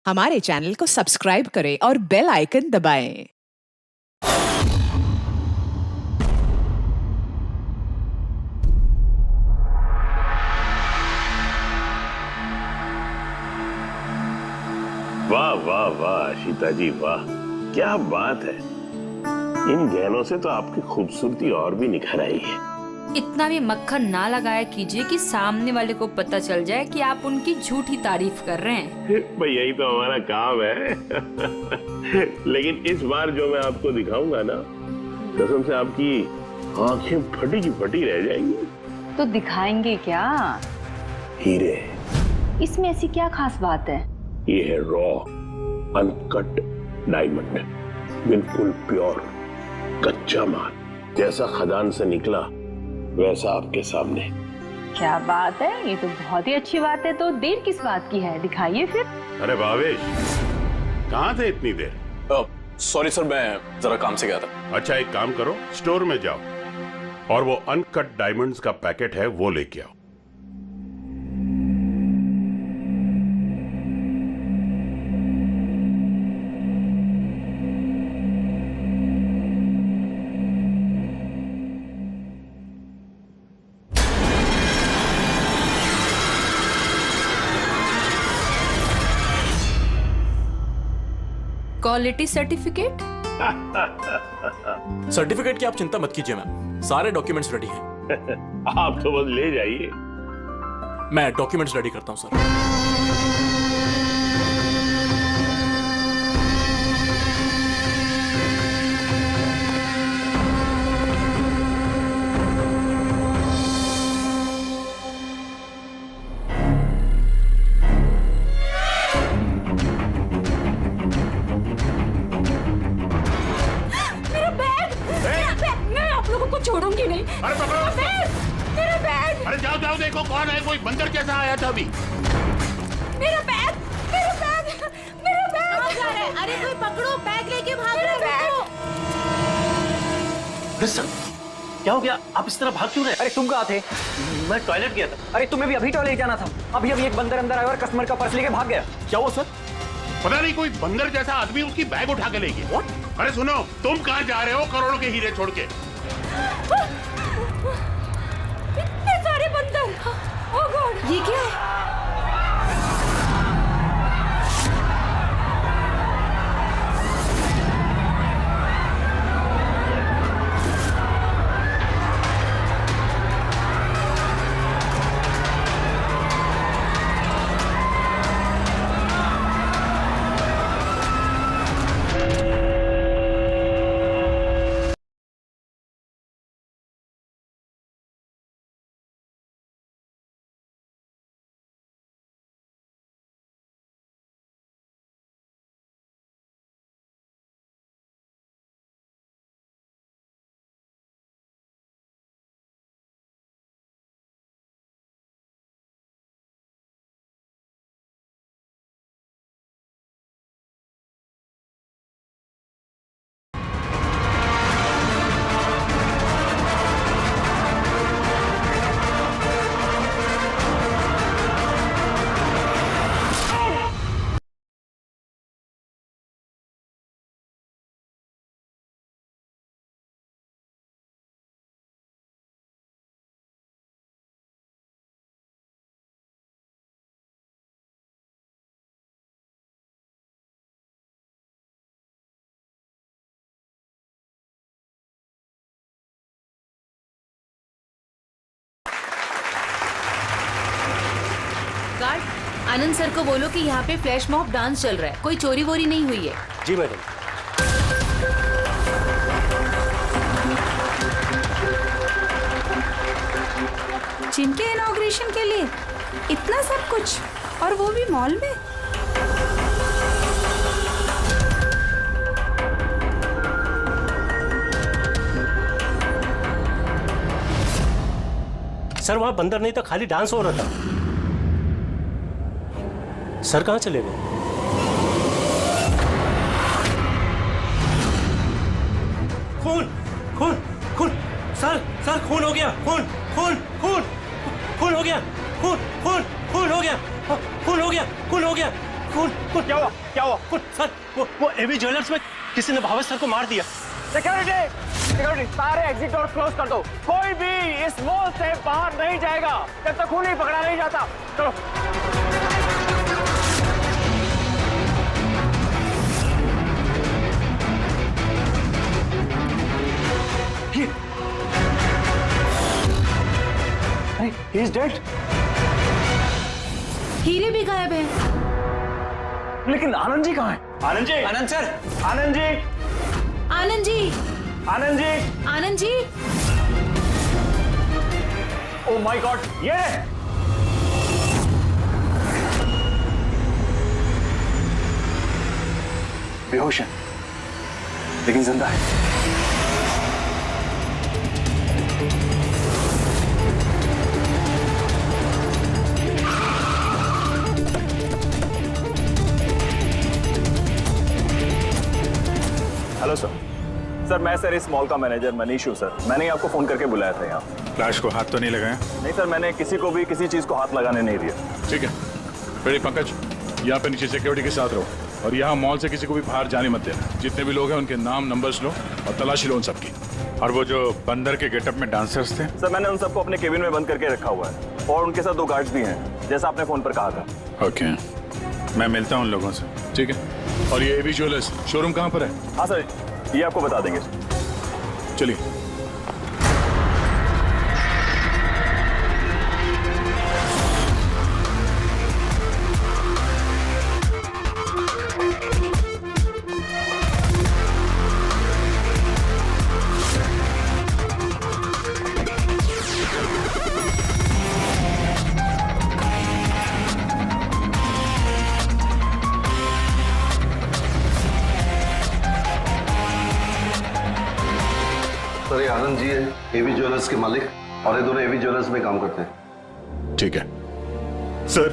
हमारे चैनल को सब्सक्राइब करें और बेल आइकन दबाएं। वाह वाह वाह शीता जी, वाह क्या बात है। इन गहनों से तो आपकी खूबसूरती और भी निखर आई है। इतना भी मक्खन ना लगाया कीजिए कि सामने वाले को पता चल जाए कि आप उनकी झूठी तारीफ कर रहे हैं। भाई यही तो हमारा काम है। लेकिन इस बार जो मैं आपको दिखाऊंगा ना, कसम से आपकी आंखें फटी की फटी रह जाएंगी। तो दिखाएंगे क्या? हीरे। इसमें ऐसी क्या खास बात है? ये है रॉ अनकट डायमंड, बिल्कुल प्योर कच्चा माल, जैसा खदान से निकला वैसा आपके सामने। क्या बात है, ये तो बहुत ही अच्छी बात है। तो देर किस बात की है, दिखाइए फिर। अरे भावेश, कहाँ थे इतनी देर? सॉरी सर, मैं जरा काम से गया था। अच्छा एक काम करो, स्टोर में जाओ और वो अनकट डायमंड्स का पैकेट है वो लेके आओ। Quality certificate? सर्टिफिकेट की आप चिंता मत कीजिए मैम, सारे डॉक्यूमेंट्स रेडी हैं। आप तो बस ले जाइए। मैं डॉक्यूमेंट्स रेडी करता हूं सर। छोड़ूंगी नहीं। अरे पकड़ो, मेरा बैग। अरे जाओ जाओ, देखो कौन है, कोई बंदर कैसा आया था अभी। मेरा बैग, मेरा बैग, मेरा बैग। कहाँ जा रहे हैं? अरे कोई पकड़ो, बैग लेके भाग रहे हैं। अरे सर, क्या हो गया? आप इस तरह भाग क्यों रहे? अरे तुम कहाँ थे? मैं टॉयलेट गया था। अरे तुम्हें भी अभी टॉयलेट जाना था। अभी एक बंदर अंदर आया और कस्टमर का पर्स लेके भाग गया। क्या हुआ सर? पता नहीं, कोई बंदर जैसा आदमी उसकी बैग उठा के ले गया। अरे सुनो, तुम कहाँ जा रहे हो करोड़ों के हीरे छोड़ के? इतने सारे बंदर। ओह गॉड, ये क्या है? गार्ड, आनंद सर को बोलो कि यहाँ पे फ्लैश मॉब डांस चल रहा है, कोई चोरी वोरी नहीं हुई है। जी मैडम। जिम के इनॉग्रेशन के लिए इतना सब कुछ, और वो भी मॉल में। सर वहां बंदर नहीं था, खाली डांस हो रहा था। सर कहाँ चले गए? खून खून खून, सर खून हो गया, खून खून खून खून हो गया, खून खून खून हो गया, खून हो गया, खून हो गया, खून खून क्या हुआ? क्या हुआ? खून सर, वो एवी ज्वेलर्स में किसी ने भावेश सर को मार दिया। सिक्योरिटी सारे एग्जिट डोर क्लोज कर दो। कोई भी इस मॉल से बाहर नहीं जाएगा जब तक खून नहीं पकड़ा नहीं जाता। चलो। अरे he is dead। हीरे भी गायब है। लेकिन आनंद जी कहाँ हैं? Anand ji, Anand sir, Anand ji, Anand ji, Anand ji, Anand ji. Oh my god, ये बेहोश है लेकिन जिंदा है। हेलो सर, मैं सर इस मॉल का मैनेजर मनीष हूँ सर। मैंने आपको फोन करके बुलाया था यहाँ। लाश को हाथ तो नहीं लगाया? नहीं सर, मैंने किसी को भी किसी चीज को हाथ लगाने नहीं दिया। ठीक है, फिर पंकज यहाँ पे नीचे सिक्योरिटी के साथ रहो और यहाँ मॉल से किसी को भी बाहर जाने मत देना। जितने भी लोग हैं उनके नाम नंबर्स लो और तलाशी लो उन सबकी। और वो जो बंदर के गेटअप में डांसर्स थे? सर मैंने उन सबको अपने केबिन में बंद करके रखा हुआ है और उनके साथ 2 गार्ड्स भी हैं, जैसा आपने फोन पर कहा था। ओके, मैं मिलता हूँ उन लोगों से। ठीक है। और ये एवी ज्वेलर्स शोरूम कहाँ पर है? हाँ सर, ये आपको बता देंगे। चलिए। सर ये आनंद जी है, एवी ज्वेलर्स के मालिक, और ये दोनों एवी ज्वेलर्स में काम करते हैं। ठीक है सर।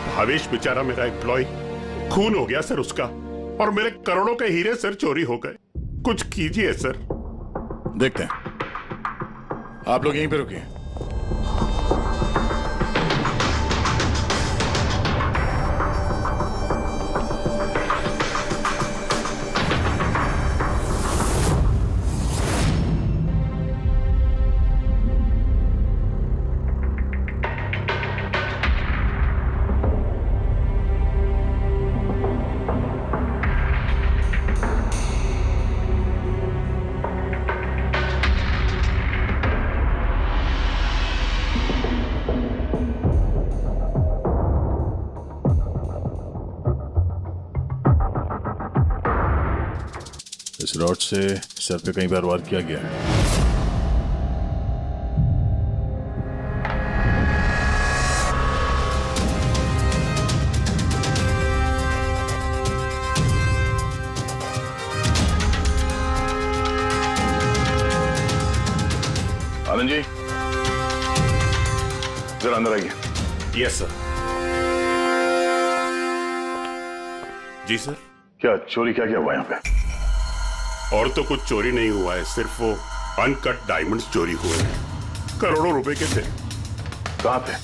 भावेश बेचारा मेरा एम्प्लॉय, खून हो गया सर उसका, और मेरे करोड़ों के हीरे सर चोरी हो गए। कुछ कीजिए सर। देखते हैं। आप लोग यहीं पे रुकिए। इस रॉड से सर पे कई बार वार किया गया है। आनंद जी, जरा अंदर आइए। Yes sir. जी सर। क्या चोरी क्या हुआ यहाँ पे? और तो कुछ चोरी नहीं हुआ है, सिर्फ वो अनकट डायमंड्स चोरी हुए हैं। करोड़ों रुपए के थे। कहाँ थे?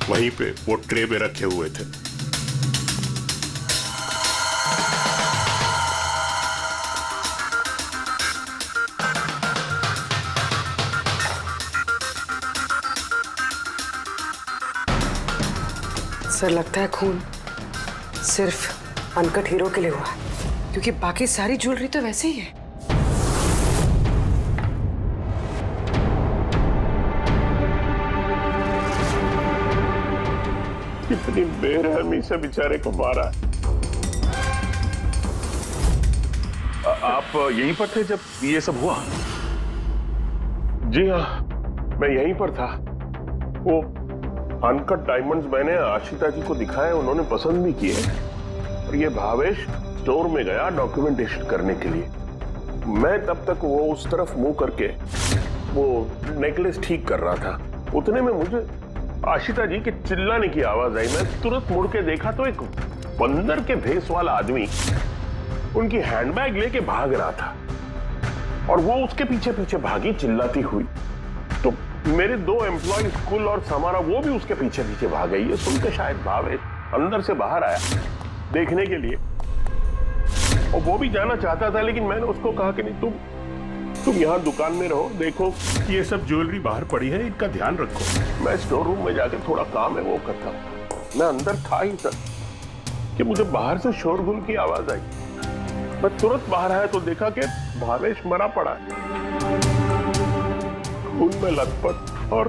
वहीं पे वो ट्रे में रखे हुए थे। सर लगता है खून सिर्फ अनकट हीरो के लिए हुआ है, क्योंकि बाकी सारी ज्वेलरी तो वैसे ही है। कितनी बेरहमी से बेचारे को मारा। आप यहीं पर थे जब ये सब हुआ? जी हाँ, मैं यहीं पर था। वो अनकट डायमंड्स मैंने आशिता जी को दिखाए, उन्होंने पसंद भी किए। और ये भावेश स्टोर में गया डॉक्यूमेंटेशन करने के लिए। मैं तब तक वो उस तरफ मुंह करके वो नेकलेस ठीक कर रहा था। उतने में मुझे आशिता जी के चिल्लाने की आवाज आई। मैं तुरंत मुड़ के देखा तो एक बंदर के भेस वाला आदमी उनकी हैंडबैग लेके भाग रहा था और वो उसके पीछे पीछे भागी चिल्लाती हुई। तो मेरे 2 एम्प्लॉय कुल और समारा वो भी उसके पीछे पीछे भाग गई। ये सुनकर शायद भावेश अंदर से बाहर आया देखने के लिए, और वो भी जाना चाहता था, लेकिन मैंने उसको कहा कि नहीं, तुम यहाँ दुकान में रहो, देखो ये सब ज्वेलरी बाहर पड़ी है, इनका ध्यान रखो। मैं स्टोर रूम में जाकर थोड़ा काम है वो करता हूँ। मैं अंदर था ही तक कि मुझे बाहर से शोरगुल की आवाज आई। मैं तुरंत बाहर आया तो देखा कि भावेश मरा पड़ा है, खून में लथपथ, और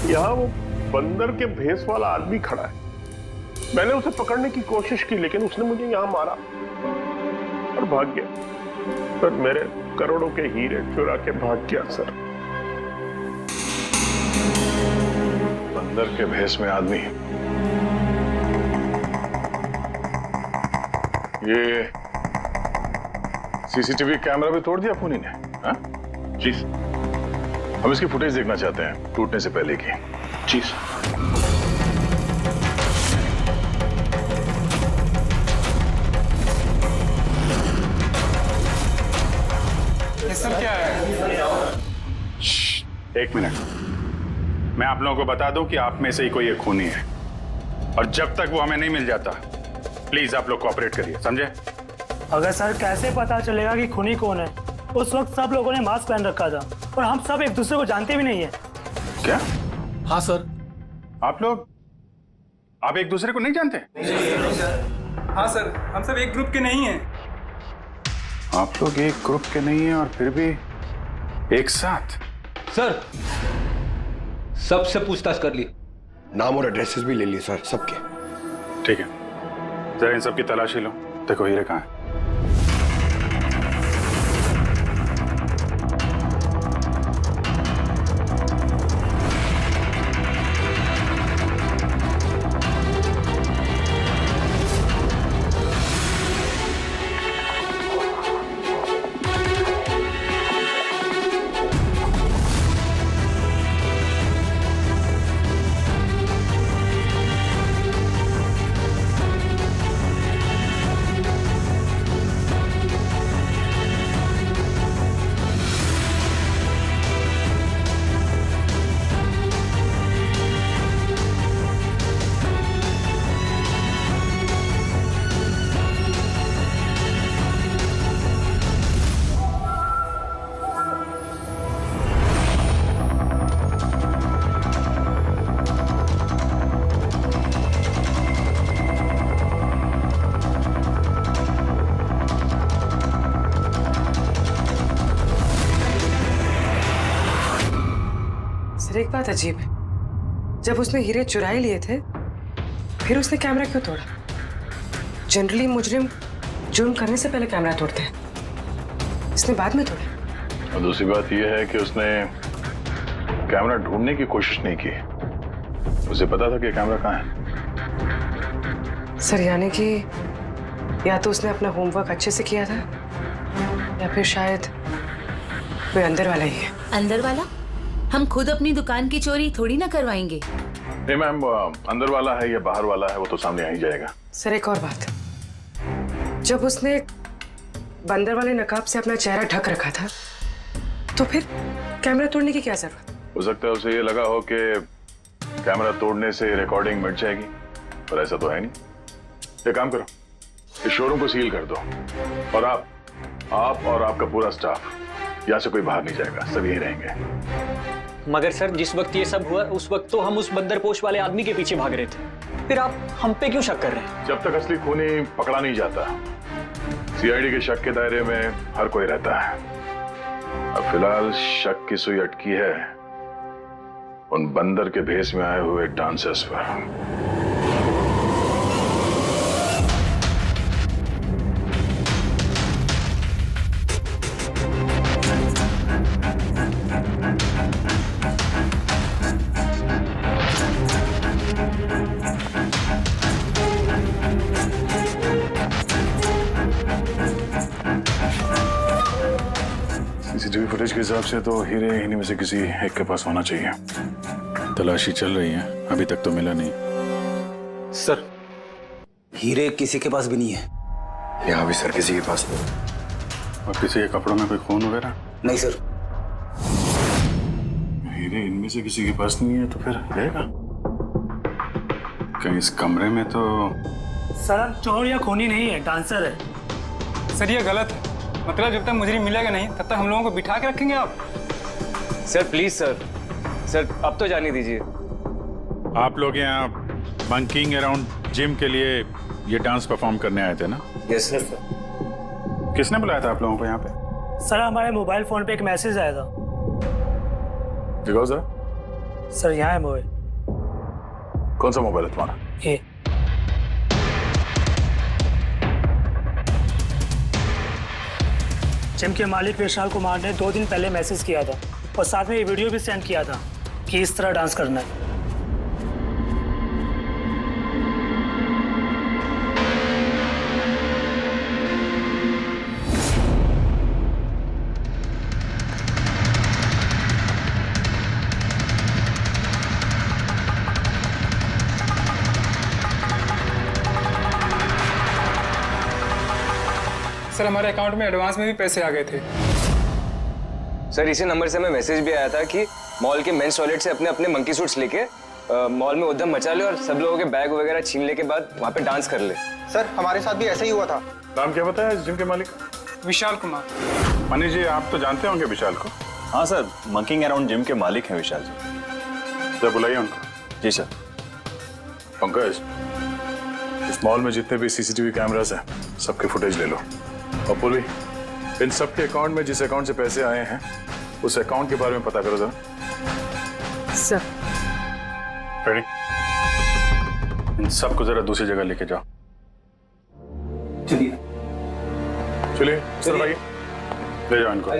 यहाँ वो बंदर के भेस वाला आदमी खड़ा है। मैंने उसे पकड़ने की कोशिश की, लेकिन उसने मुझे यहाँ मारा और भाग गया। पर मेरे करोड़ों के हीरे चुरा के भाग गया सर। बंदर के भेस में आदमी, ये सीसीटीवी कैमरा भी तोड़ दिया खूनी ने? हाँ? जी, हम इसकी फुटेज देखना चाहते हैं टूटने से पहले की। जी सर, क्या है? एक मिनट, मैं आप लोगों को बता दूं कि आप में से ही कोई एक खूनी है, और जब तक वो हमें नहीं मिल जाता प्लीज आप लोग कोऑपरेट करिए, समझे? अगर सर कैसे पता चलेगा कि खूनी कौन है? उस वक्त सब लोगों ने मास्क पहन रखा था और हम सब एक दूसरे को जानते भी नहीं है। क्या? हाँ सर। आप एक दूसरे को नहीं जानते? हाँ सर, हम सब एक ग्रुप के नहीं हैं। आप लोग एक ग्रुप के नहीं हैं और फिर भी एक साथ? सर, सबसे पूछताछ कर ली, नाम और एड्रेसेस भी ले लिए सर सबके। ठीक है, जरा इन सबकी तलाशी लो, देखो हीरे कहाँ है। एक बात अजीब है, जब उसने हीरे चुरा ही लिए थे फिर उसने कैमरा क्यों तोड़ा? जनरली मुजरिम जुर्म करने से पहले कैमरा तोड़ते हैं, इसने बाद में तोड़ा। और दूसरी बात यह है कि उसने कैमरा ढूंढने की कोशिश नहीं की, उसे पता था कि कैमरा कहाँ है। सर यानी कि या तो उसने अपना होमवर्क अच्छे से किया था या फिर शायद कोई अंदर वाला ही है। अंदर वाला? हम खुद अपनी दुकान की चोरी थोड़ी ना करवाएंगे। नहीं मैम, अंदर वाला है या बाहर वाला है वो तो सामने आ ही जाएगा। सर एक और बात, जब उसने बंदर वाले नकाब से अपना चेहरा ढक रखा था तो फिर कैमरा तोड़ने की क्या जरूरत? हो सकता है उसे ये लगा हो कि कैमरा तोड़ने से रिकॉर्डिंग मिट जाएगी, पर ऐसा तो है नहीं। एक काम करो, इस शोरूम को सील कर दो और आप और आपका पूरा स्टाफ, यहाँ से कोई बाहर नहीं जाएगा, सब यहीं रहेंगे। मगर सर, जिस वक्त ये सब हुआ उस वक्त तो हम उस बंदरपोश वाले आदमी के पीछे भाग रहे थे, फिर आप हम पे क्यों शक कर रहे हैं? जब तक असली खूनी पकड़ा नहीं जाता, सीआईडी के शक के दायरे में हर कोई रहता है। अब फिलहाल शक की सुई अटकी है उन बंदर के भेस में आए हुए डांसर्स पर। सीसीटीवी फुटेज के हिसाब से तो हीरे इन्हीं में से किसी एक के पास होना चाहिए। तलाशी चल रही है, अभी तक तो मिला नहीं। सर, हीरे किसी के पास भी नहीं है। यहाँ भी सर किसी के पास नहीं। और किसी के कपड़ों में कोई खून वगैरह? नहीं सर। हीरे इनमें से किसी के पास नहीं है तो फिर रहेगा? कहीं इस कमरे में तो सर हम चोर या खूनी नहीं है, डांसर है। सर ये गलत है। मतलब जब तक मुजरिम मिलेगा नहीं तब तक हम लोगों को बिठा के रखेंगे आप? सर प्लीज सर अब तो जाने दीजिए। आप लोग यहाँ बंकिंग अराउंड जिम के लिए ये डांस परफॉर्म करने आए थे ना? Yes sir. किसने बुलाया था आप लोगों को यहाँ पे? सर हमारे मोबाइल फोन पे एक मैसेज आया था। दिखाओ सर। सर यहाँ है मोबाइल। कौन सा मोबाइल है तुम्हारा? ये जिम के मालिक विशाल कुमार ने 2 दिन पहले मैसेज किया था और साथ में ये वीडियो भी सेंड किया था कि इस तरह डांस करना है। सर हमारे अकाउंट में एडवांस में भी पैसे आ गए थे। सर इसी नंबर से हमें मैसेज भी आया था कि मॉल के मेंस टॉयलेट से अपने अपने मंकी सूट्स लेके मॉल में उद्यम मचा ले और सब लोगों के बैग वगैरह छीन ले के बाद वहाँ पे डांस कर ले। सर हमारे साथ भी ऐसा ही हुआ था। नाम क्या बताया इस जिम के मालिक? विशाल कुमार। मनीष जी आप तो जानते होंगे विशाल को? हाँ सर, मंकिंग अराउंड जिम के मालिक हैं विशाल जी। जब बुलाइए उनको। जी सर। पंकज, इस मॉल में जितने भी सीसीटीवी कैमरास हैं सबके फुटेज ले लो और पुली इन सबके अकाउंट में जिस अकाउंट से पैसे आए हैं उस अकाउंट के बारे में पता करो जरा। Sir ready? इन सबको जरा दूसरी जगह लेके जाओ। चलिए चलिए सर भाई ले जाओ इनको।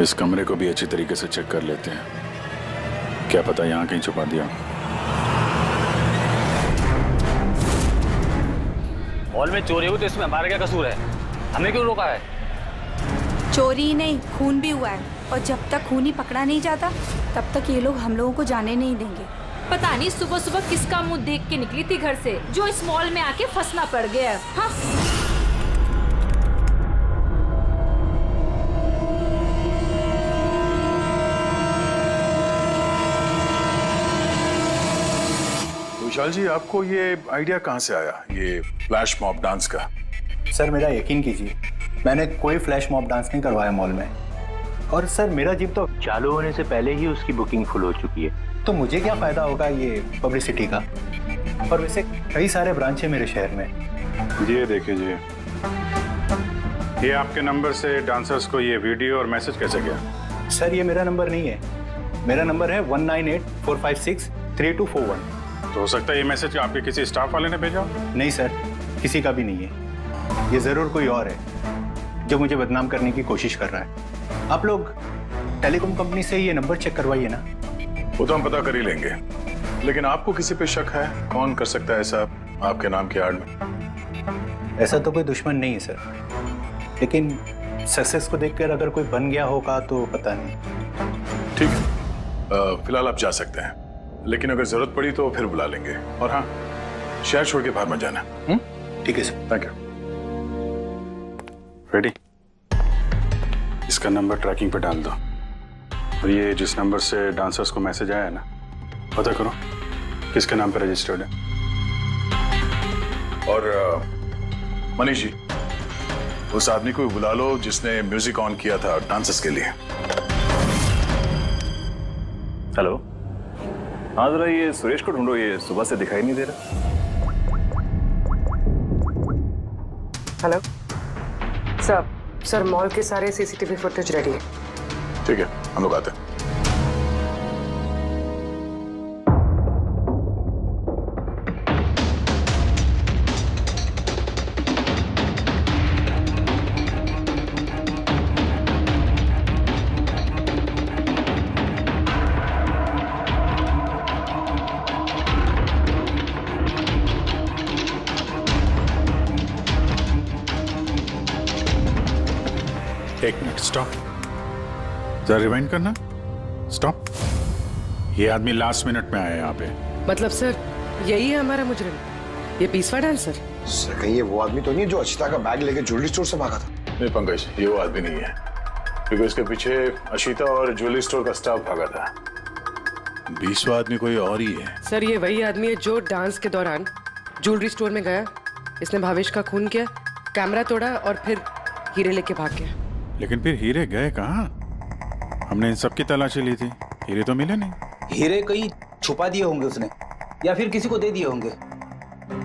इस कमरे को भी अच्छी तरीके से चेक कर लेते हैं, क्या पता यहाँ कहीं छुपा दिया। मॉल में चोरी हुई तो इसमें हमारा क्या कसूर है? हमने क्यों रोका है? चोरी ही नहीं, खून भी हुआ है और जब तक खून ही पकड़ा नहीं जाता तब तक ये लोग हम लोगों को जाने नहीं देंगे। पता नहीं सुबह सुबह किसका मुंह देख के निकली थी घर से जो इस मॉल में आके फंसना पड़ गया। हाँ विशाल जी आपको ये आइडिया कहाँ से आया, ये फ्लैश मॉब डांस का? सर मेरा यकीन कीजिए, मैंने कोई फ्लैश मॉब डांस नहीं करवाया मॉल में। और सर मेरा जिम तो चालू होने से पहले ही उसकी बुकिंग फुल हो चुकी है, तो मुझे क्या फायदा होगा ये पब्लिसिटी का। और वैसे कई सारे ब्रांच है मेरे शहर में। ये देखिए जी, ये आपके नंबर से डांसर्स को ये वीडियो और मैसेज कैसे गया? सर ये मेरा नंबर नहीं है, मेरा नंबर है 1984563241। तो हो सकता है ये मैसेज आपके किसी स्टाफ वाले ने भेजा? नहीं सर, किसी का भी नहीं है। ये जरूर कोई और है जो मुझे बदनाम करने की कोशिश कर रहा है। आप लोग टेलीकॉम कंपनी से ये नंबर चेक करवाइए ना। वो तो हम पता कर ही लेंगे, लेकिन आपको किसी पे शक है? कौन कर सकता है ऐसा आपके नाम की आड़ में? ऐसा तो कोई दुश्मन नहीं है सर, लेकिन सक्सेस को देखकर अगर कोई बन गया होगा तो पता नहीं। ठीक है, फिलहाल आप जा सकते हैं, लेकिन अगर जरूरत पड़ी तो फिर बुला लेंगे। और हाँ, शहर छोड़ के बाहर मत जाना। ठीक है सर। Thank you. रेडी? इसका नंबर ट्रैकिंग पे डाल दो और ये जिस नंबर से डांसर्स को मैसेज आया है ना, पता करो किसके नाम पे रजिस्टर्ड है। और मनीष जी, उस आदमी को बुला लो जिसने म्यूजिक ऑन किया था डांसर्स के लिए। हेलो, हाँ जरा ये सुरेश को ढूंढो, ये सुबह से दिखाई नहीं दे रहा। हेलो सर मॉल के सारे सीसीटीवी फुटेज रेडी है। ठीक है, हम लोग आते हैं। एक मिनट, स्टॉप। जरा रिवाइंड करना। स्टॉप। ये आदमी लास्ट मिनट में आया यहाँ पे। मतलब सर यही है हमारा मुजरिम, ये पीसवा डांसर? सर कहीं ये वो आदमी तो नहीं जो अचिता का बैग लेके ज्वेलरी स्टोर से भागा था? नहीं पंकज, ये वो आदमी नहीं है। क्योंकि उसके पीछे अशीता और ज्वेलरी स्टोर का स्टाफ भागा था। 20वां आदमी कोई और ही है। सर ये वही आदमी है जो डांस के दौरान ज्वेलरी स्टोर में गया, इसने भावेश का खून किया, कैमरा तोड़ा और फिर हीरे लेके भाग गया। लेकिन फिर हीरे गए कहाँ? हमने इन सब की तलाशी ली थी, हीरे तो मिले नहीं। हीरे कहीं छुपा दिए होंगे उसने, या फिर किसी को दे दिए होंगे।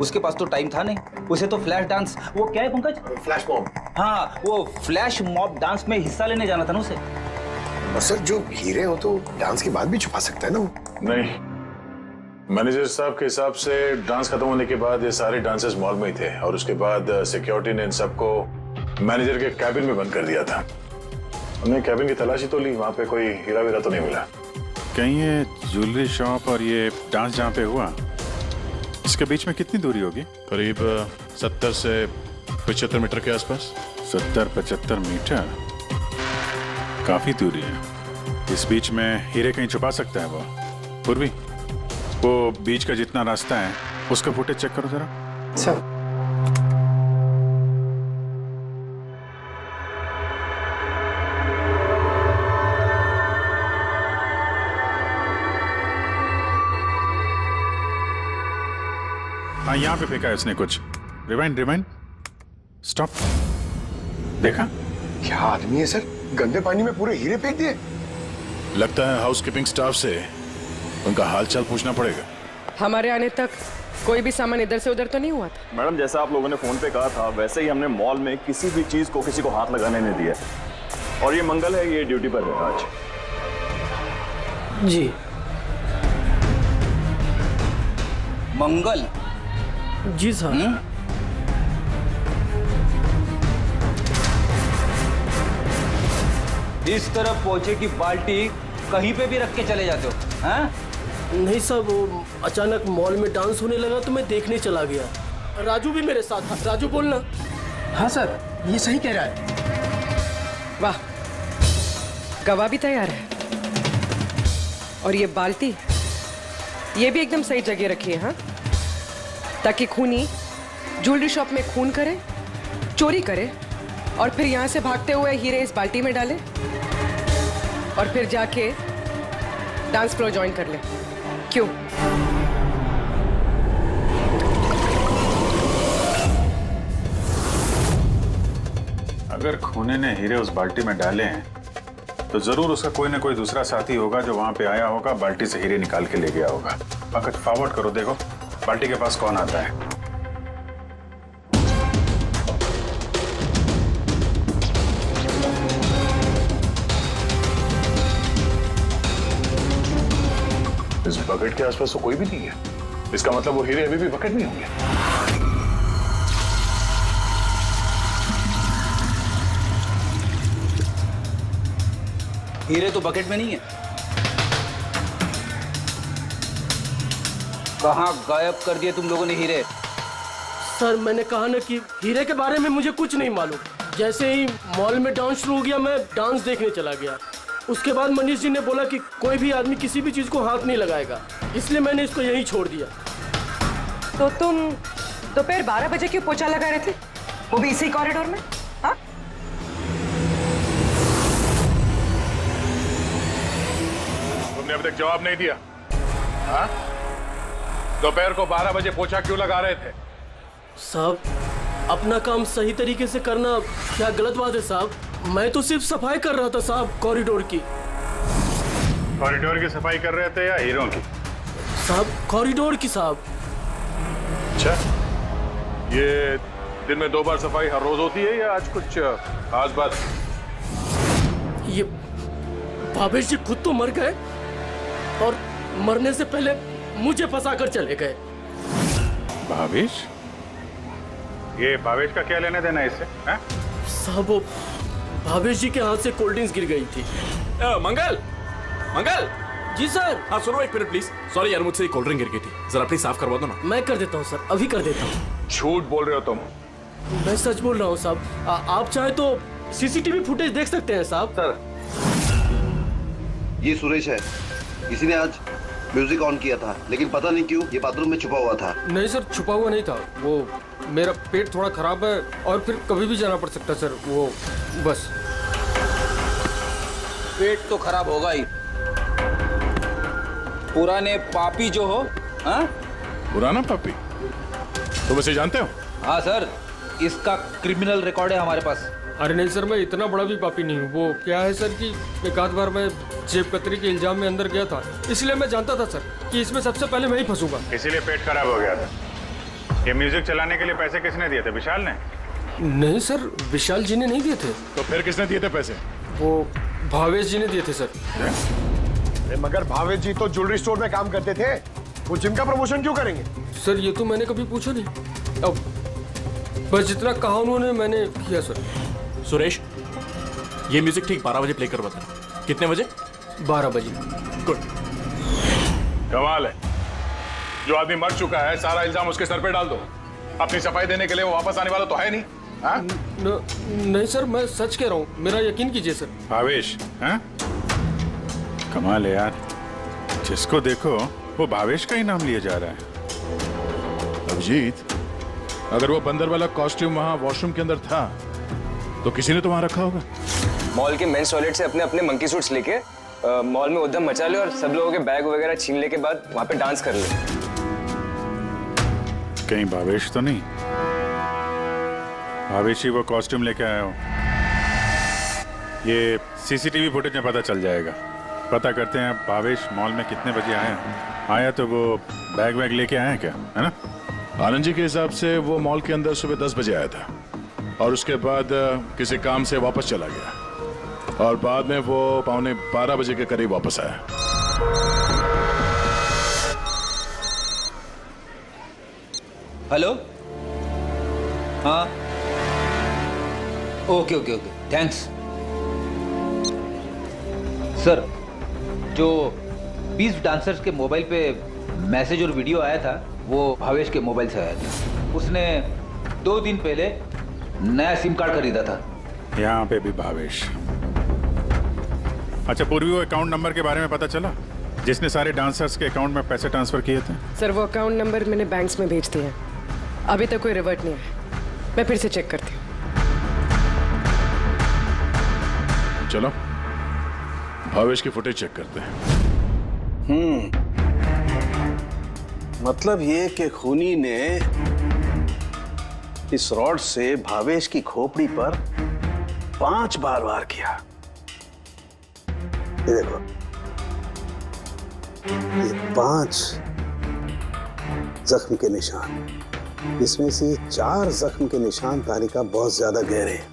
उसके पास तो टाइम था नहीं, उसे तो फ्लैश डांस, वो क्या है पंकज? Flash mob. हाँ, वो फ्लैश मॉब डांस में हिस्सा लेने जाना था ना उसे। और सर जो हीरे हो तो डांस के बाद भी छुपा सकता है ना वो? नहीं, मैनेजर साहब के हिसाब से डांस खत्म होने के बाद ये सारे डांसर्स मॉल में ही थे और उसके बाद सिक्योरिटी ने इन सबको मैनेजर के कैबिन में बंद कर दिया था। हमने कैबिन की तलाशी तो ली, वहां पे कोई हीरा वीरा तो नहीं मिला। कहीं ये ज्वेलरी शॉप और ये डांस जहाँ पे हुआ, इसके बीच में कितनी दूरी होगी? करीब 70 से 75 मीटर के आसपास। 70-75 मीटर, काफी दूरी है। इस बीच में हीरे कहीं छुपा सकता है वो। पूर्वी, वो बीच का जितना रास्ता है उसका फुटेज चेक करो जरा। अच्छा। हाँ, यहाँ पे फेंका है उसने कुछ। Rewind, stop. देखा? क्या आदमी है सर, गंदे पानी में पूरे हीरे फेंक दिए। लगता है हाउसकीपिंग स्टाफ से उनका हालचाल पूछना पड़ेगा। हमारे आने तक कोई भी सामान इधर से उधर तो नहीं हुआ था। मैडम, जैसा आप लोगों ने फोन पे कहा था वैसे ही हमने मॉल में किसी भी चीज को किसी को हाथ लगाने नहीं दिया। और ये मंगल है, ये ड्यूटी पर है आज। जी मंगल? जी सर। इस तरफ पहुंचे कि बाल्टी कहीं पे भी रख के चले जाते हो? हाँ? नहीं सर, वो अचानक मॉल में डांस होने लगा तो मैं देखने चला गया। राजू भी मेरे साथ था। राजू बोलना। हाँ सर, ये सही कह रहा है। वाह, गवाह भी तैयार है। और ये बाल्टी, ये भी एकदम सही जगह रखी है। हाँ, ताकि खूनी ज्वेलरी शॉप में खून करे, चोरी करे और फिर यहां से भागते हुए हीरे इस बाल्टी में डाले और फिर जाके डांस फ्लोर ज्वाइन कर ले। क्यों? अगर खूनी ने हीरे उस बाल्टी में डाले हैं तो जरूर उसका कोई ना कोई दूसरा साथी होगा जो वहां पे आया होगा, बाल्टी से हीरे निकाल के ले गया होगा। पंकज, फॉरवर्ड करो, देखो बाल्टी के पास कौन आता है। इस बकेट के आसपास तो कोई भी नहीं है। इसका मतलब वो हीरे अभी भी बकेट में होंगे। हीरे तो बकेट में नहीं है। कहाँ गायब कर दिए तुम लोगों ने हीरे? सर मैंने कहा ना कि हीरे के बारे में मुझे कुछ नहीं मालूम। जैसे ही मॉल में डांस शुरू हो गया मैं डांस देखने चला गया। उसके बाद मनीष जी ने बोला कि कोई भी आदमी किसी भी चीज को हाथ नहीं लगाएगा, इसलिए मैंने इसको यहीं छोड़ दिया। तो तुम दोपहर 12 बजे क्यों पोछा लगा रहे थे, वो भी इसी कॉरिडोर में? हाँ, तुमने अभी तक जवाब नहीं दिया। हाँ, दोपहर को 12 बजे पोछा क्यों लगा रहे थे? साहब, अपना काम सही तरीके से करना क्या गलत बात है साहब? मैं तो सिर्फ सफाई कर रहा था साहब, कॉरिडोर की। कॉरिडोर की सफाई कर रहे थे या हीरों की? साहब कॉरिडोर की साहब। अच्छा, ये दिन में 2 बार सफाई हर रोज होती है या आज कुछ खास बात? ये भावेश जी खुद तो मर गए और मरने से पहले मुझे फंसा कर चले गए। भावेश? ये भावेश का क्या लेने देना इससे? साहब वो भावेश जी के हाथ से कोल्ड ड्रिंक्स गिर गई थी। मंगल, मंगल। जी सर। हाँ सुनो एक मिनट प्लीज। सॉरी यार, मुझसे कोल्ड ड्रिंक गिर गई थी, जरा प्लीज साफ करवा दो ना। मैं कर देता हूँ सर, अभी कर देता हूँ। झूठ बोल रहे हो तुम? मैं सच बोल रहा हूँ साहब। आप चाहे तो सीसीटीवी फुटेज देख सकते हैं साहब। सर, ये सुरेश है, किसी ने आज म्यूजिक ऑन किया था लेकिन पता नहीं क्यों ये बाथरूम में छुपा हुआ था। नहीं सर, छुपा हुआ नहीं था, वो मेरा पेट थोड़ा खराब है और फिर कभी भी जाना पड़ सकता है सर, वो बस। पेट तो खराब होगा ही। पुराने पापी जो हो। हाँ पुराना पापी? तुम इसे जानते हो? हाँ सर, इसका क्रिमिनल रिकॉर्ड है हमारे पास। अरे नहीं सर, मैं इतना बड़ा भी पापी नहीं हूँ। वो क्या है सर कि एक आध बार मैं जेब कतरी के इल्जाम में अंदर गया था, इसलिए मैं जानता था सर कि इसमें सबसे पहले मैं ही फंसूंगा। इसीलिए पेट खराब हो गया था। ये म्यूजिक चलाने के लिए पैसे किसने दिए थे? विशाल ने? नहीं सर, विशाल जी ने नहीं दिए थे। तो फिर किसने दिए थे पैसे? वो भावेश जी ने दिए थे सर। मगर भावेश जी तो ज्वेलरी स्टोर में काम करते थे, वो जिम का प्रमोशन क्यों करेंगे? सर ये तो मैंने कभी पूछा नहीं। अब बस जितना कहा उन्होंने मैंने किया सर। सुरेश, ये म्यूजिक ठीक 12 बजे प्ले कर बता। कितने बजे? 12 बजे। गुड। कमाल है, जो आदमी मर चुका है सारा इल्जाम उसके सर पे डाल दो। अपनी सफाई देने के लिए वो वापस आने वाला तो है नहीं। नहीं सर, मैं सच कह रहा हूँ, मेरा यकीन कीजिए सर। भावेश? हाँ? कमाल है यार, जिसको देखो वो भावेश का ही नाम लिया जा रहा है। अभिजीत, अगर वो बंदर वाला कॉस्ट्यूम वहां वॉशरूम के अंदर था तो किसी ने तो वहां रखा होगा। मॉल के मेंस टॉयलेट से अपने अपने मंकी सूट्स लेके मॉल में उद्यम मचा ले और सब लोगों के बैग वगैरह छीन ले के बाद वहां पे डांस कर ले। कहीं भावेश तो नहीं? भावेश ही वो कॉस्ट्यूम लेके आया हो। ये सीसीटीवी फुटेज में पता चल जाएगा। पता करते हैं भावेश मॉल में कितने बजे आया तो वो बैग वैग लेके आया क्या, है ना? आनंद जी के हिसाब से वो मॉल के अंदर सुबह 10 बजे आया था और उसके बाद किसी काम से वापस चला गया और बाद में वो 11:15 बजे के करीब वापस आया। हेलो? हाँ okay okay okay, thanks sir. जो 20 डांसर्स के मोबाइल पे मैसेज और वीडियो आया था वो भावेश के मोबाइल से आया था। उसने 2 दिन पहले नया सिम कार्ड खरीदा था। यहाँ पे भी भावेश। अच्छा पूर्वी, वो अकाउंट नंबर के बारे में पता चला जिसने सारे डांसर्स के अकाउंट में पैसे ट्रांसफर किए थे? सर वो अकाउंट नंबर मैंने बैंक्स में भेज दिए हैं, अभी तक कोई रिवर्ट नहीं है। मैं फिर से चेक करती हूँ। चलो भावेश की फुटेज चेक करते हैं। मतलब ये कि खूनी ने इस रॉड से भावेश की खोपड़ी पर 5 बार वार किया। ये देखो, ये 5 जख्म के निशान, इसमें से 4 जख्म के निशान तारिका बहुत ज्यादा गहरे हैं,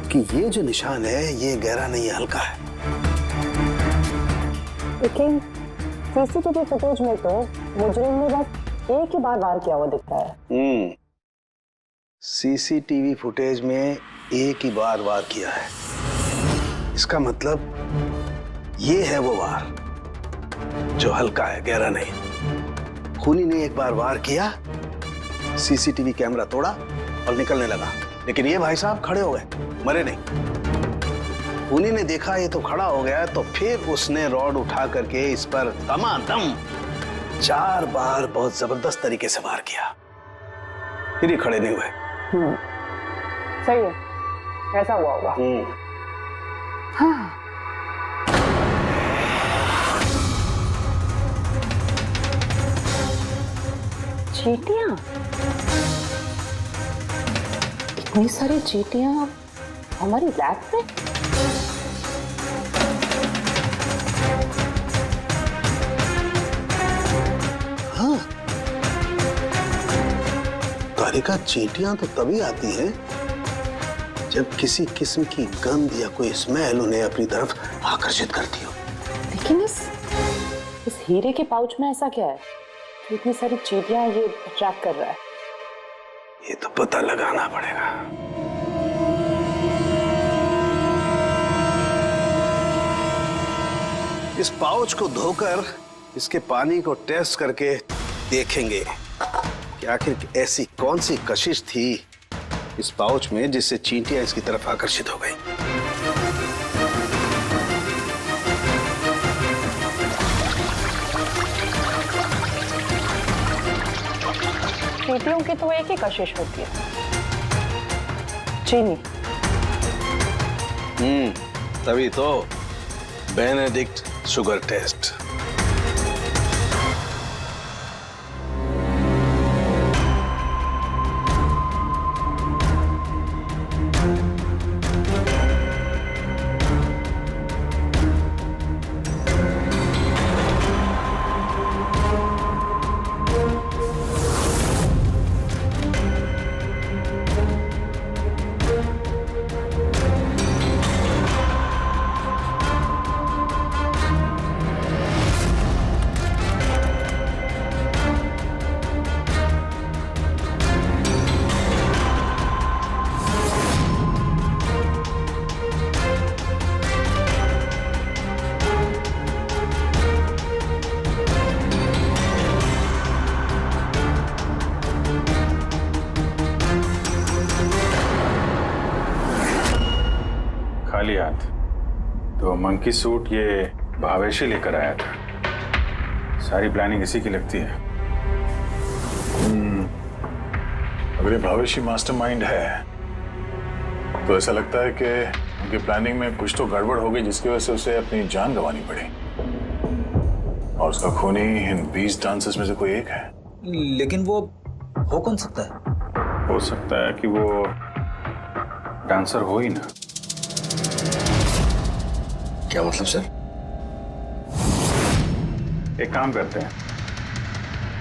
क्योंकि ये जो निशान है ये गहरा नहीं है, हल्का है। लेकिन सीसीटीवी फुटेज में तो मुजरिम ने बस एक ही बार वार किया हुआ दिखता है। सीसीटीवी फुटेज में एक ही बार वार किया है, इसका मतलब ये है वो वार जो हल्का है, गहरा नहीं। खूनी ने एक बार वार किया, सीसीटीवी कैमरा तोड़ा और निकलने लगा, लेकिन ये भाई साहब खड़े हो गए, मरे नहीं। खूनी ने देखा ये तो खड़ा हो गया, तो फिर उसने रॉड उठा करके इस पर दमादम 4 बार बहुत जबरदस्त तरीके से वार किया, फिर ये खड़े नहीं हुए। सही है, ऐसा हुआ होगा। हाँ। चींटियां, इतनी सारी चींटियां हमारी लैब में? हाँ, तारिका, चींटियां तो तभी आती हैं जब किसी किस्म की गंध या कोई स्मेल उन्हें अपनी तरफ आकर्षित करती हो। लेकिन इस हीरे के पाउच में ऐसा क्या है, इतनी सारी चींटियां ये अट्रैक्ट कर रहा है? ये तो पता लगाना पड़ेगा। इस पाउच को धोकर इसके पानी को टेस्ट करके देखेंगे कि आखिर ऐसी कौन सी कशिश थी इस पाउच में जिससे चींटियां इसकी तरफ आकर्षित हो गई। चींटियों की तो एक ही कशिश होती है, चीनी। तभी तो बेनेडिक्ट शुगर टेस्ट। खाली हाथ तो मंकी सूट ये भावेश ही लेकर आया था। सारी प्लानिंग इसी की लगती है। अगर ये भावेश ही मास्टरमाइंड है तो ऐसा लगता है कि उनकी प्लानिंग में कुछ तो गड़बड़ हो गई जिसकी वजह से उसे अपनी जान गंवानी पड़ी। और उसका खूनी इन 20 डांसर्स में से कोई एक है। लेकिन वो हो कौन सकता है? हो सकता है कि वो डांसर हो ही ना। क्या मतलब सर? एक काम करते हैं,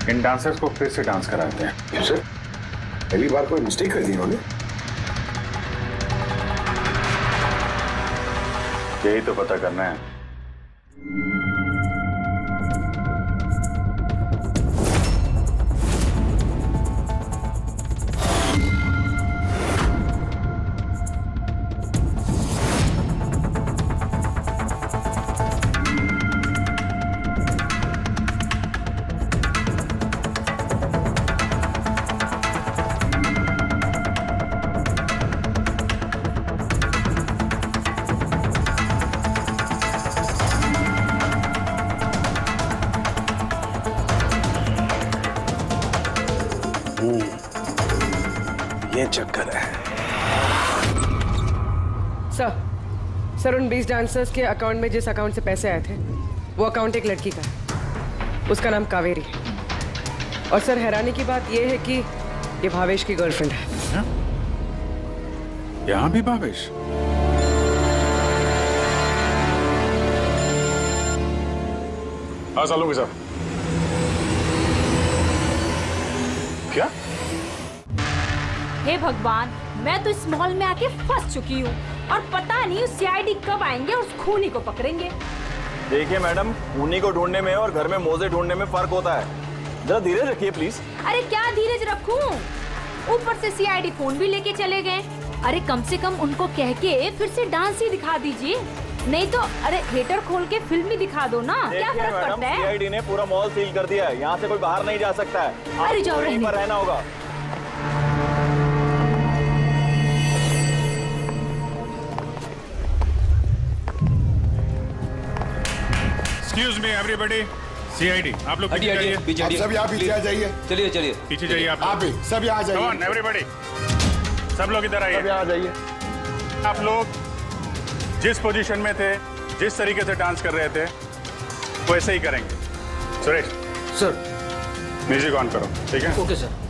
इन डांसर्स को फिर से डांस कराते हैं। क्यों सर? पहली बार कोई मिस्टेक कर दी इन्होंने? यही तो पता करना है। ये चक्कर है। सर उन 20 डांसर्स के अकाउंट में जिस अकाउंट से पैसे आए थे वो अकाउंट एक लड़की का है। उसका नाम कावेरी है। और सर हैरानी की बात यह है कि ये भावेश की गर्लफ्रेंड है। यहां भी भावेश? हाँ सालों साहब। क्या? हे भगवान, मैं तो इस मॉल में आके फंस चुकी हूँ और पता नहीं उस सीआईडी कब आएंगे और उस खूनी को पकड़ेंगे। देखिए मैडम, खूनी को ढूंढने में और घर में मोजे ढूंढने में फर्क होता है। जरा धीरज रखिए प्लीज। अरे क्या धीरज रखूं? ऊपर से सीआईडी फोन भी लेके चले गए। अरे कम से कम उनको कह के फिर से डांस ही दिखा दीजिए, नहीं तो अरे थिएटर खोल के फिल्म ही दिखा दो ना। क्या फर्क पड़ता है? सीआईडी ने पूरा मॉल सील कर दिया है, यहाँ से कोई बाहर नहीं जा सकता है। अरे जाओ, यहीं पर रहना होगा। Excuse me, everybody. CID, आप लोग पीछे जाइए। आप सब यहाँ पीछे आ जाइए। चलिए चलिए पीछे जाइए आप भी सब यहाँ आ जाइए। Come on, everybody. सब लोग इधर आइए। सब यहाँ आ जाइए। आप लोग जिस पोजीशन में थे, जिस तरीके से डांस कर रहे थे, वैसे ही करेंगे। सुरेश सर, म्यूजिक ऑन करो। ठीक है? Okay sir.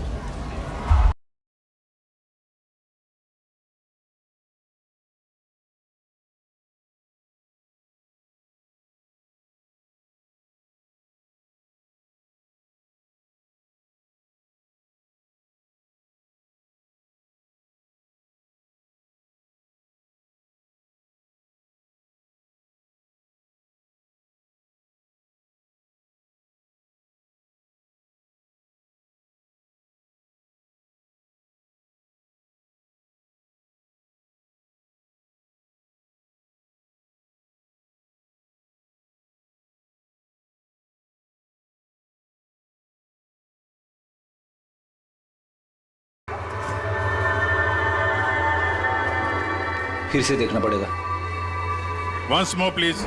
फिर से देखना पड़ेगा। Once more, please.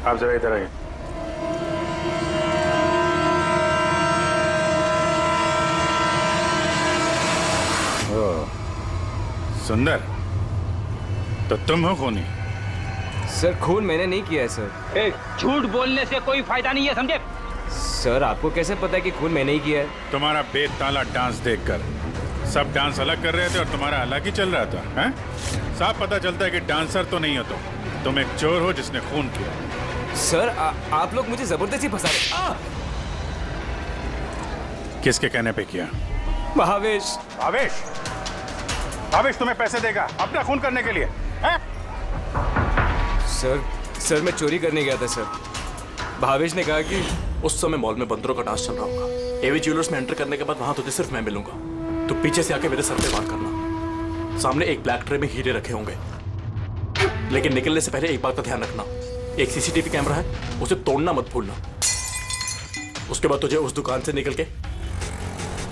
आप जरा इधर आइए। सुंदर, तो तुम हो खूनी? सर खून मैंने नहीं किया है सर। झूठ बोलने से कोई फायदा नहीं है, समझे? सर आपको कैसे पता है कि खून मैंने ही किया है? तुम्हारा बेताला डांस देखकर सब डांस अलग कर रहे थे और तुम्हारा अलग ही चल रहा था, हैं? साफ पता चलता है कि डांसर तो नहीं हो तुम एक चोर हो जिसने खून किया। सर आप लोग मुझे जबरदस्ती फंसा रहे। किसके कहने पे किया? भावेश। भावेश? भावेश तुम्हें पैसे देगा अपना खून करने के लिए, हैं? सर मैं चोरी करने गया था सर। भावेश ने कहा कि उस समय मॉल में बंदरों का डांस चल रहा होगा। एवी ज्वेलर्स में एंटर करने के बाद वहां तुझे सिर्फ मैं मिलूंगा। तो पीछे से आके मेरे सर पे वार करना। सामने एक ब्लैक ट्रे में हीरे रखे होंगे, लेकिन निकलने से पहले एक बात का ध्यान रखना, एक सीसीटीवी कैमरा है, उसे तोड़ना मत भूलना। उसके बाद तुझे उस दुकान से निकल के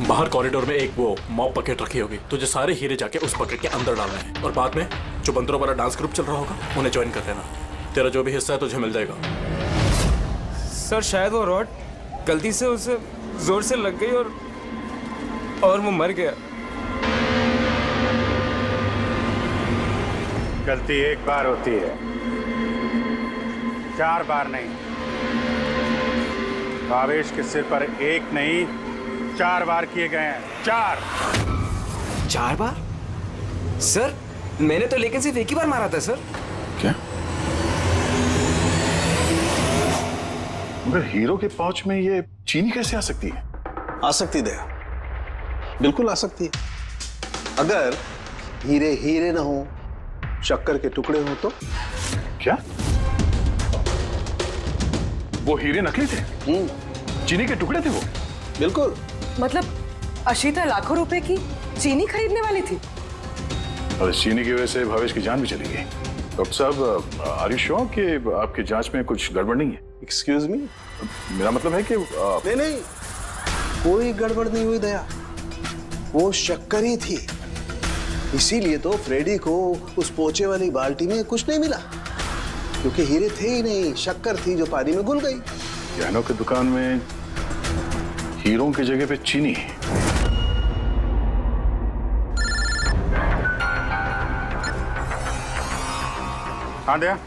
बाहर कॉरिडोर में एक वो मॉप बकेट रखी होगी, तुझे सारे हीरे जाके उस बकेट के अंदर डालने हैं और बाद में जो बंदरों वाला डांस ग्रुप चल रहा होगा उन्हें ज्वाइन कर लेना। तेरा जो भी हिस्सा है तुझे मिल जाएगा। सर शायद वो रॉड गलती से उसे जोर से लग गई और वो मर गया। गलती एक बार होती है, 4 बार नहीं। भावेश के सिर पर एक नहीं 4 बार किए गए हैं। 4 बार? सर मैंने तो लेकिन सिर्फ एक ही बार मारा था सर। क्या? मगर हीरो के पाउच में ये चीनी कैसे आ सकती है? आ सकती दया, बिल्कुल आ सकती है। अगर हीरे हीरे ना हो, शक्कर के टुकड़े हो तो? क्या? वो हीरे नकली थे? चीनी के टुकड़े थे वो? बिल्कुल। मतलब अशीता लाखों रुपए की चीनी खरीदने वाली थी और इस चीनी की वजह से भावेश की जान भी चली गई। डॉक्टर साहब, आर यू श्योर कि आपकी जांच में कुछ गड़बड़ नहीं है? Excuse me? मेरा मतलब है कि नहीं, कोई गड़बड़ नहीं हुई दया, वो शक्कर ही थी। इसीलिए तो फ्रेडी को उस पोचे वाली बाल्टी में कुछ नहीं मिला, क्योंकि हीरे थे ही नहीं, शक्कर थी जो पानी में घुल गई। गहनों की दुकान में हीरों की जगह पे चीनी। हाँ दया।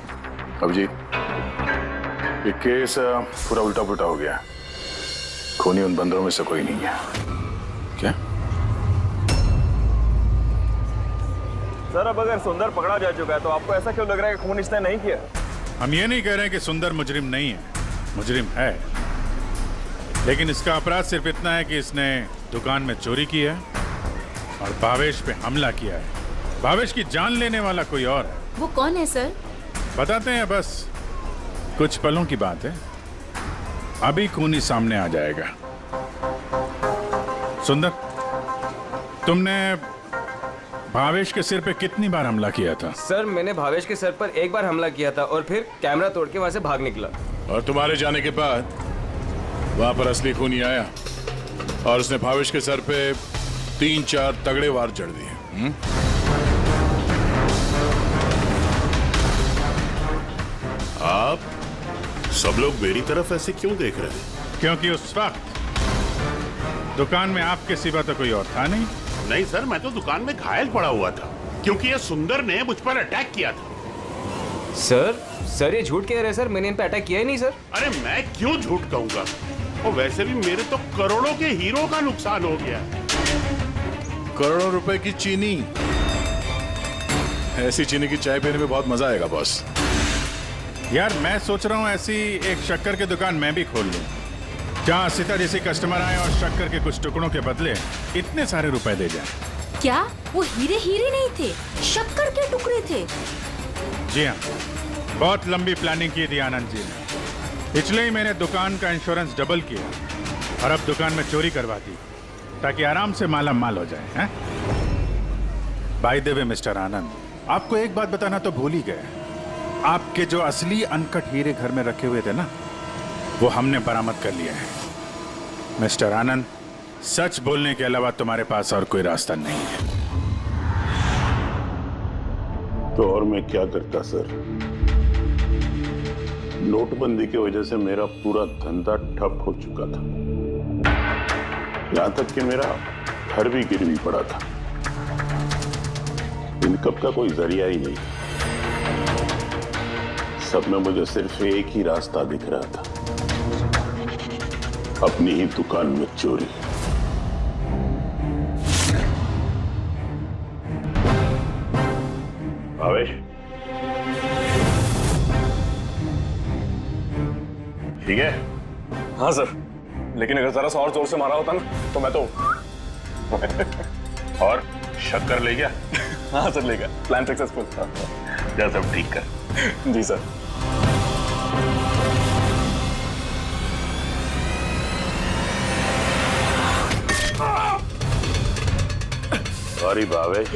अब जी ये केस पूरा उल्टा पुल्टा हो गया। खूनी उन बंदरों में से कोई नहीं है। क्या? सर अब अगर सुंदर पकड़ा जा चुका है तो आपको ऐसा क्यों लग रहा है कि खून इसने नहीं किया? हम ये नहीं कह रहे हैं कि सुंदर मुजरिम नहीं है, मुजरिम है, लेकिन इसका अपराध सिर्फ इतना है कि इसने दुकान में चोरी की है और भावेश पे हमला किया है। भावेश की जान लेने वाला कोई और है। वो कौन है सर? बताते हैं, बस कुछ पलों की बात है, अभी खूनी सामने आ जाएगा। सुंदर, तुमने भावेश के सिर पे कितनी बार हमला किया था? सर मैंने भावेश के सर पर एक बार हमला किया था और फिर कैमरा तोड़ के वहां से भाग निकला। और तुम्हारे जाने के बाद वहां पर असली खूनी आया और उसने भावेश के सर पे 3-4 तगड़े वार जड़ दिए। आप सब लोग मेरी तरफ ऐसे क्यों देख रहे हैं? क्योंकि उस वक्त दुकान में आपके सिवा तो कोई और था नहीं। नहीं सर, मैं तो दुकान में घायल पड़ा हुआ था क्योंकि ये सुंदर ने मुझ पर अटैक किया था। सर ये झूठ कह रहे हैं सर, मैंने इन पे अटैक किया ही नहीं सर। अरे मैं क्यों झूठ कहूंगा, और वैसे भी मेरे तो करोड़ों के हीरो का नुकसान हो गया। करोड़ों रुपए की चीनी, ऐसी चीनी की चाय पीने में बहुत मजा आएगा बॉस। यार मैं सोच रहा हूँ ऐसी एक शक्कर की दुकान मैं भी खोल लूं, जहाँ सीता जैसी कस्टमर आए और शक्कर के कुछ टुकड़ों के बदले इतने सारे रुपए दे जाए। क्या वो हीरे हीरे नहीं थे, शक्कर के टुकड़े थे? जी हाँ, बहुत लंबी प्लानिंग की थी आनंद जी ने, इसलिए ही मैंने दुकान का इंश्योरेंस डबल किया और अब दुकान में चोरी करवा दी ताकि आराम से माला माल हो जाए। बाय द वे मिस्टर आनंद, आपको एक बात बताना तो भूल ही गए, आपके जो असली अनकट हीरे घर में रखे हुए थे ना, वो हमने बरामद कर लिया है। मिस्टर आनंद, सच बोलने के अलावा तुम्हारे पास और कोई रास्ता नहीं है। तो और मैं क्या करता सर? नोटबंदी की वजह से मेरा पूरा धंधा ठप हो चुका था। यहां तक कि मेरा घर भी गिरवी पड़ा था। इनकम का कोई जरिया ही नहीं। सब में मुझे सिर्फ एक ही रास्ता दिख रहा था, अपनी ही दुकान में चोरी। भावेश, ठीक है? हाँ सर, लेकिन अगर जरा सा और जोर से मारा होता ना तो मैं तो और शक्कर ले गया? हाँ सर, ले गया। Plan successful. जा सब ठीक कर। जी सर। सॉरी भावेश।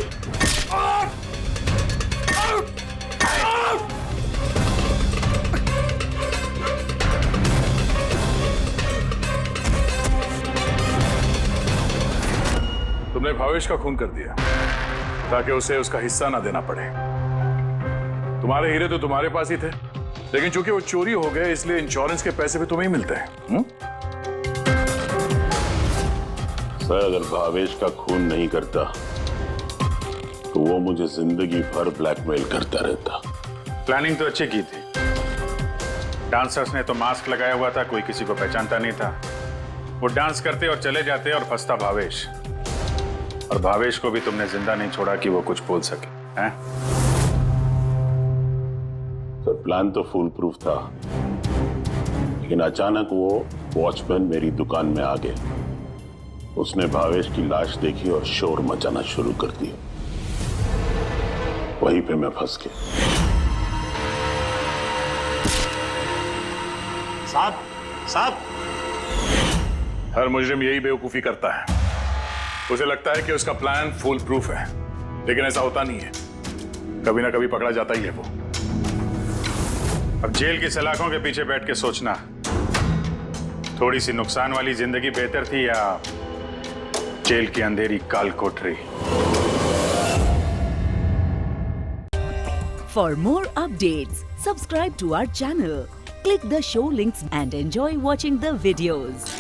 तुमने भावेश का खून कर दिया ताकि उसे उसका हिस्सा ना देना पड़े। तुम्हारे हीरे तो तुम्हारे पास ही थे, लेकिन चूंकि वो चोरी हो गए इसलिए इंश्योरेंस के पैसे भी तुम्हें ही मिलते हैं। सर, अगर भावेश का खून नहीं करता तो वो मुझे जिंदगी भर ब्लैकमेल करता रहता। प्लानिंग तो अच्छी की थी। डांसर्स ने तो मास्क लगाया हुआ था, कोई किसी को पहचानता नहीं था। वो डांस करते और चले जाते और फंसता भावेश, और भावेश को भी तुमने जिंदा नहीं छोड़ा कि वो कुछ बोल सके। हैं? सर, प्लान तो फुल प्रूफ था, लेकिन अचानक वो वॉचमैन मेरी दुकान में आ गया। उसने भावेश की लाश देखी और शोर मचाना शुरू कर दिया। वहीं पे मैं फंस गया। साहब, हर मुजरिम यही बेवकूफी करता है। उसे लगता है कि उसका प्लान फुल प्रूफ है, लेकिन ऐसा होता नहीं है। कभी ना कभी पकड़ा जाता ही है वो। अब जेल की सलाखों के पीछे बैठ के सोचना, थोड़ी सी नुकसान वाली जिंदगी बेहतर थी या जेल की अंधेरी काल कोठरी। For more updates, subscribe to our channel, click the show links and enjoy watching the videos.